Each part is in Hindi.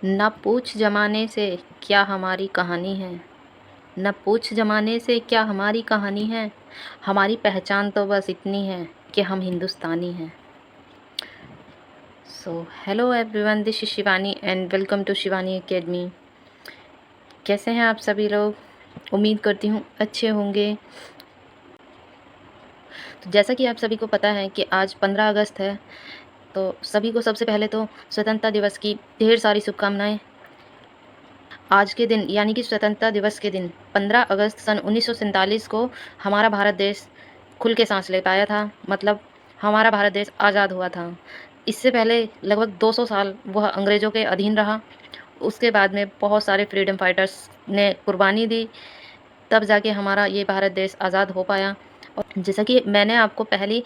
न पूछ ज़माने से क्या हमारी कहानी है, न पूछ ज़माने से क्या हमारी कहानी है, हमारी पहचान तो बस इतनी है कि हम हिंदुस्तानी हैं। So hello everyone, this is Shivani and welcome to Shivani academy. कैसे हैं आप सभी लोग? उम्मीद करती हूँ अच्छे होंगे। तो जैसा कि आप सभी को पता है कि आज 15 अगस्त है, तो सभी को सबसे पहले तो स्वतंत्रता दिवस की ढेर सारी शुभकामनाएं। आज के दिन यानी कि स्वतंत्रता दिवस के दिन 15 अगस्त सन 1947 को हमारा भारत देश खुल के सांस ले पाया था। मतलब हमारा भारत देश आज़ाद हुआ था। इससे पहले लगभग 200 साल वह अंग्रेज़ों के अधीन रहा। उसके बाद में बहुत सारे फ्रीडम फाइटर्स ने कुर्बानी दी, तब जाके हमारा ये भारत देश आज़ाद हो पाया। और जैसा कि मैंने आपको पहली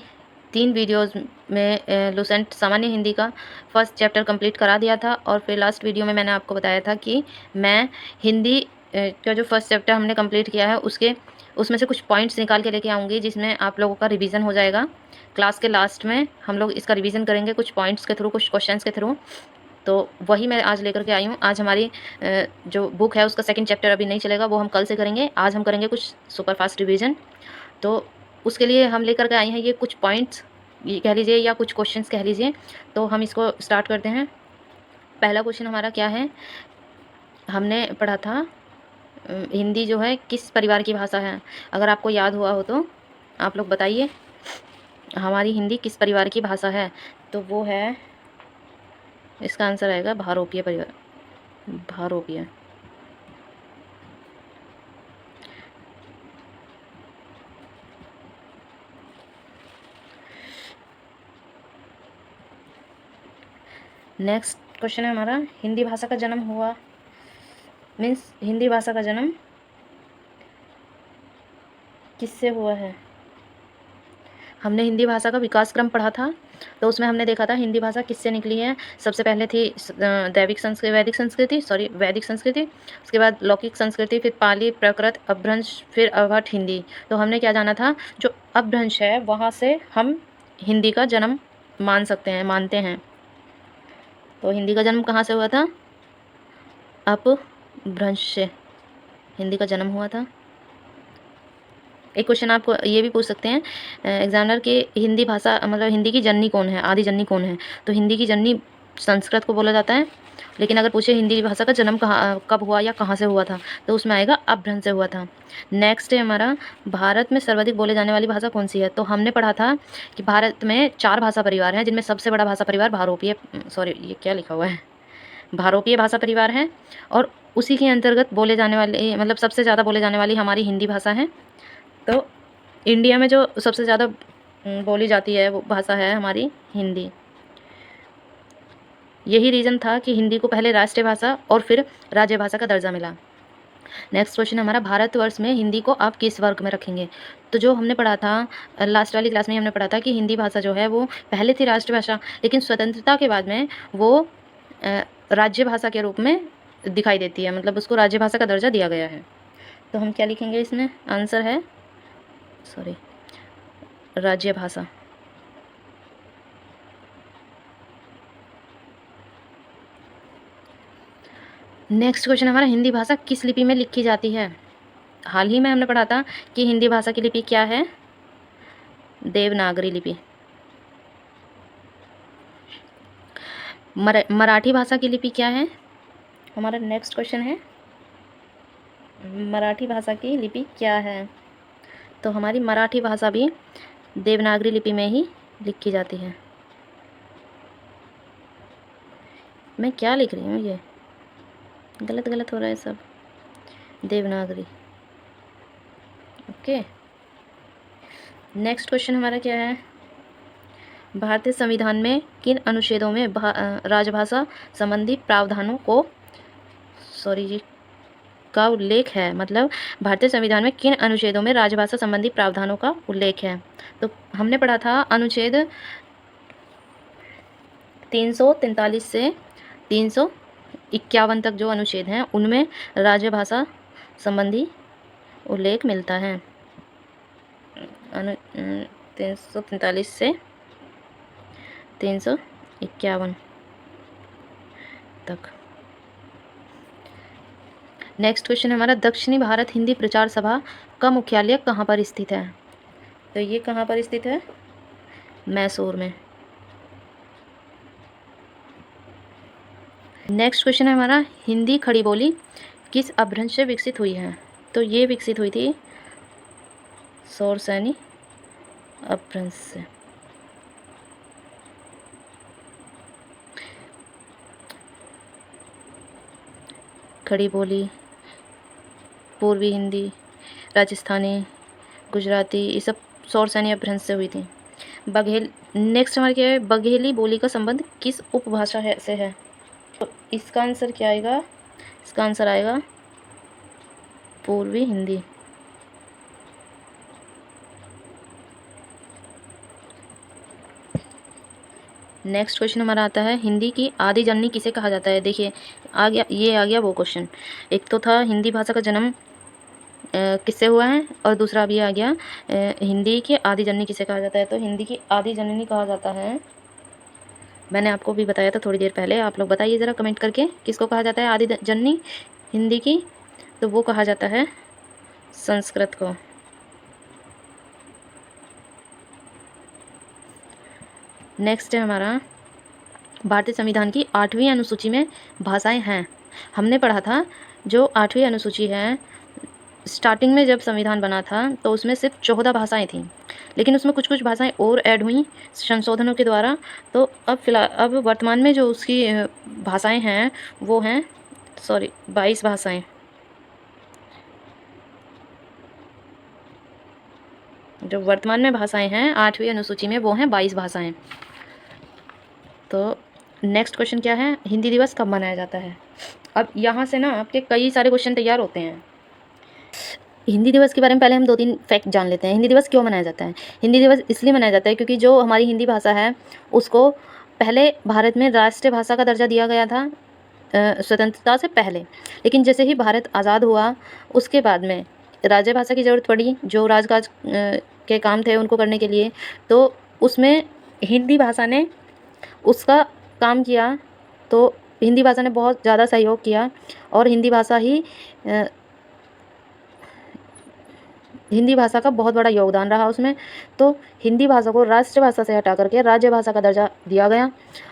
3 वीडियोज़ में लुसेंट सामान्य हिंदी का फर्स्ट चैप्टर कंप्लीट करा दिया था, और फिर लास्ट वीडियो में मैंने आपको बताया था कि मैं हिंदी का जो फर्स्ट चैप्टर हमने कंप्लीट किया है उसमें से कुछ पॉइंट्स निकाल के लेके आऊँगी, जिसमें आप लोगों का रिवीजन हो जाएगा। क्लास के लास्ट में हम लोग इसका रिवीजन करेंगे कुछ पॉइंट्स के थ्रू, कुछ क्वेश्चंस के थ्रू। तो वही मैं आज लेकर के आई हूँ। आज हमारी जो बुक है उसका सेकंड चैप्टर अभी नहीं चलेगा, वो हम कल से करेंगे। आज हम करेंगे कुछ सुपर फास्ट रिवीजन। तो उसके लिए हम लेकर के आए हैं ये कुछ पॉइंट्स, ये कह लीजिए, या कुछ क्वेश्चंस कह लीजिए। तो हम इसको स्टार्ट करते हैं। पहला क्वेश्चन हमारा क्या है? हमने पढ़ा था हिंदी जो है किस परिवार की भाषा है। अगर आपको याद हुआ हो तो आप लोग बताइए, हमारी हिंदी किस परिवार की भाषा है? तो वो है, इसका आंसर आएगा भारोपीय परिवार, भारोपीय। नेक्स्ट क्वेश्चन है हमारा, हिंदी भाषा का जन्म हुआ, मीन्स हिंदी भाषा का जन्म किससे हुआ है? हमने हिंदी भाषा का विकास क्रम पढ़ा था, तो उसमें हमने देखा था हिंदी भाषा किससे निकली है। सबसे पहले थी वैदिक संस्कृति, उसके बाद लौकिक संस्कृति, फिर पाली, प्राकृत, अपभ्रंश, फिर अवहट हिंदी। तो हमने क्या जाना था, जो अपभ्रंश है वहाँ से हम हिंदी का जन्म मानते हैं। तो हिंदी का जन्म कहाँ से हुआ था? अपभ्रंश से हिंदी का जन्म हुआ था। एक क्वेश्चन आपको ये भी पूछ सकते हैं एग्जामिनर के, हिंदी भाषा मतलब हिंदी की जननी कौन है, आदि जननी कौन है? तो हिंदी की जननी संस्कृत को बोला जाता है। लेकिन अगर पूछे हिंदी भाषा का जन्म कब हुआ या कहाँ से हुआ था, तो उसमें आएगा अपभ्रंश से हुआ था। नेक्स्ट है हमारा, भारत में सर्वाधिक बोले जाने वाली भाषा कौन सी है? तो हमने पढ़ा था कि भारत में 4 भाषा परिवार हैं, जिनमें सबसे बड़ा भाषा परिवार ये क्या लिखा हुआ है, भारोपीय भाषा परिवार है। और उसी के अंतर्गत बोले जाने वाले, मतलब सबसे ज़्यादा बोले जाने वाली हमारी हिंदी भाषा है। तो इंडिया में जो सबसे ज़्यादा बोली जाती है वो भाषा है हमारी हिंदी। यही रीज़न था कि हिंदी को पहले राष्ट्रीय भाषा और फिर राज्य भाषा का दर्जा मिला। नेक्स्ट क्वेश्चन हमारा, भारतवर्ष में हिंदी को आप किस वर्ग में रखेंगे? तो जो हमने पढ़ा था लास्ट वाली क्लास में, हमने पढ़ा था कि हिंदी भाषा जो है वो पहले थी राष्ट्रभाषा, लेकिन स्वतंत्रता के बाद में वो राज्य भाषा के रूप में दिखाई देती है, मतलब उसको राज्य भाषा का दर्जा दिया गया है। तो हम क्या लिखेंगे इसमें? आंसर है राज्य भाषा। नेक्स्ट क्वेश्चन हमारा, हिंदी भाषा किस लिपि में लिखी जाती है? हाल ही में हमने पढ़ा था कि हिंदी भाषा की लिपि क्या है? देवनागरी लिपि। मराठी भाषा की लिपि क्या है? हमारा नेक्स्ट क्वेश्चन है, मराठी भाषा की लिपि क्या है? तो हमारी मराठी भाषा भी देवनागरी लिपि में ही लिखी जाती है। मैं क्या लिख रही हूँ, ये गलत हो रहा है सब। देवनागरी। ओके, नेक्स्ट क्वेश्चन हमारा क्या है, भारतीय संविधान में किन अनुच्छेदों में राजभाषा संबंधी प्रावधानों का उल्लेख है? मतलब भारतीय संविधान में किन अनुच्छेदों में राजभाषा संबंधी प्रावधानों का उल्लेख है? तो हमने पढ़ा था अनुच्छेद 343 से 351 तक जो अनुच्छेद हैं उनमें राजभाषा संबंधी उल्लेख मिलता है। 343 से 351 तक। नेक्स्ट क्वेश्चन हमारा, दक्षिणी भारत हिंदी प्रचार सभा का मुख्यालय कहाँ पर स्थित है? तो ये कहाँ पर स्थित है? मैसूर में। नेक्स्ट क्वेश्चन है हमारा, हिंदी खड़ी बोली किस अपभ्रंश से विकसित हुई है? तो ये विकसित हुई थी शौरसेनी अपभ्रंश से। खड़ी बोली, पूर्वी हिंदी, राजस्थानी, गुजराती, ये सब शौरसेनी अपभ्रंश से हुई थी। नेक्स्ट हमारे क्या है, बघेली बोली का संबंध किस उपभाषा से है? तो इसका आंसर क्या आएगा? इसका आंसर आएगा पूर्वी हिंदी। नेक्स्ट क्वेश्चन हमारा आता है, हिंदी की आदि जननी किसे कहा जाता है? देखिए आ गया वो क्वेश्चन। एक तो था हिंदी भाषा का जन्म किससे हुआ है, और दूसरा अब ये आ गया हिंदी की आदि जननी किसे कहा जाता है? तो हिंदी की आदि जननी कहा जाता है, मैंने आपको भी बताया था थोड़ी देर पहले, आप लोग बताइए ज़रा कमेंट करके किसको कहा जाता है आदि जननी हिंदी की? तो वो कहा जाता है संस्कृत को। नेक्स्ट है हमारा, भारतीय संविधान की 8वीं अनुसूची में भाषाएं हैं। हमने पढ़ा था जो 8वीं अनुसूची है, स्टार्टिंग में जब संविधान बना था तो उसमें सिर्फ 14 भाषाएं थीं, लेकिन उसमें कुछ कुछ भाषाएं और ऐड हुई संशोधनों के द्वारा। तो अब वर्तमान में जो उसकी भाषाएं हैं वो हैं 22 भाषाएं। जो वर्तमान में भाषाएं हैं 8वीं अनुसूची में वो हैं 22 भाषाएं। तो नेक्स्ट क्वेश्चन क्या है, हिंदी दिवस कब मनाया जाता है? अब यहाँ से ना आपके कई सारे क्वेश्चन तैयार होते हैं। हिंदी दिवस के बारे में पहले हम 2-3 फैक्ट जान लेते हैं। हिंदी दिवस क्यों मनाया जाता है? हिंदी दिवस इसलिए मनाया जाता है क्योंकि जो हमारी हिंदी भाषा है उसको पहले भारत में राष्ट्रीय भाषा का दर्जा दिया गया था स्वतंत्रता से पहले, लेकिन जैसे ही भारत आज़ाद हुआ उसके बाद में राज्य भाषा की ज़रूरत पड़ी, जो राजकाज के काम थे उनको करने के लिए, तो उसमें हिंदी भाषा ने उसका काम किया। तो हिंदी भाषा ने बहुत ज़्यादा सहयोग किया और हिंदी भाषा का बहुत बड़ा योगदान रहा उसमें। तो हिंदी भाषा को राष्ट्रभाषा से हटा करके राज्य भाषा का दर्जा दिया गया।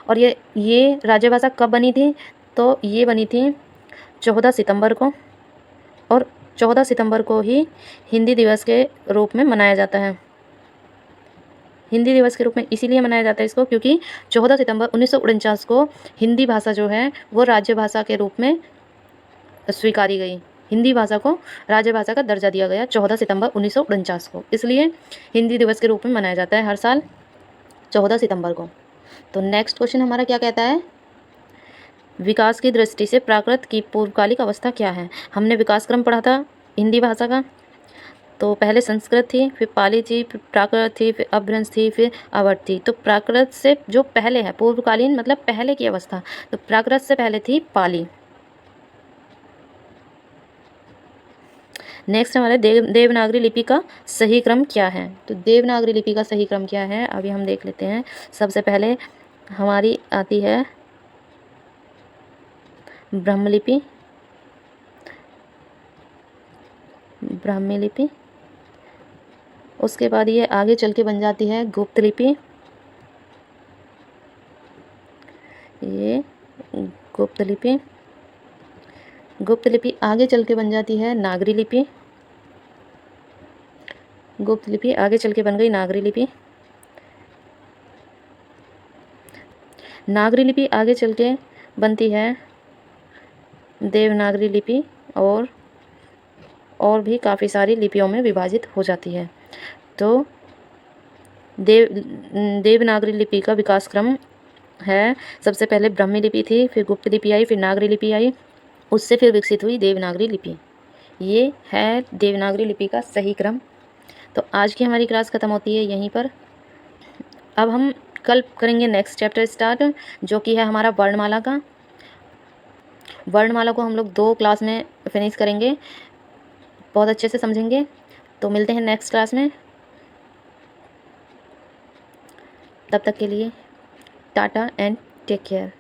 और ये राज्य भाषा कब बनी थी? तो ये बनी थी 14 सितंबर को, और 14 सितंबर को ही हिंदी दिवस के रूप में मनाया जाता है। हिंदी दिवस के रूप में इसीलिए मनाया जाता है इसको क्योंकि 14 सितंबर 1949 को हिंदी भाषा जो है वो राज्य भाषा के रूप में स्वीकारी गई। हिंदी भाषा को राज्य भाषा का दर्जा दिया गया 14 सितंबर 1949 को, इसलिए हिंदी दिवस के रूप में मनाया जाता है हर साल 14 सितंबर को। तो नेक्स्ट क्वेश्चन हमारा क्या कहता है, विकास की दृष्टि से प्राकृत की पूर्वकालिक अवस्था क्या है? हमने विकास क्रम पढ़ा था हिंदी भाषा का। तो पहले संस्कृत थी, फिर पाली थी, फिर प्राकृत थी, फिर अपभ्रंश थी, फिर अवध थी। तो प्राकृत से जो पहले है, पूर्वकालीन मतलब पहले की अवस्था, तो प्राकृत से पहले थी पाली। नेक्स्ट हमारे देवनागरी लिपि का सही क्रम क्या है? तो देवनागरी लिपि का सही क्रम क्या है अभी हम देख लेते हैं। सबसे पहले हमारी आती है ब्रह्म लिपि, ब्राह्मी लिपि, उसके बाद ये आगे चल के बन जाती है गुप्त लिपि, ये गुप्त लिपि। गुप्त लिपि आगे चल के बन जाती है नागरी लिपि, गुप्त लिपि आगे चल के बन गई नागरी लिपि। नागरी लिपि आगे चल के बनती है देवनागरी लिपि, और भी काफ़ी सारी लिपियों में विभाजित हो जाती है। तो देवनागरी लिपि का विकास क्रम है, सबसे पहले ब्राह्मी लिपि थी, फिर गुप्त लिपि आई, फिर नागरी लिपि आई, उससे फिर विकसित हुई देवनागरी लिपि। ये है देवनागरी लिपि का सही क्रम। तो आज की हमारी क्लास ख़त्म होती है यहीं पर। अब हम कल करेंगे नेक्स्ट चैप्टर स्टार्ट, जो कि है हमारा वर्णमाला का। वर्णमाला को हम लोग 2 क्लास में फिनिश करेंगे, बहुत अच्छे से समझेंगे। तो मिलते हैं नेक्स्ट क्लास में, तब तक के लिए टाटा एंड टेक केयर।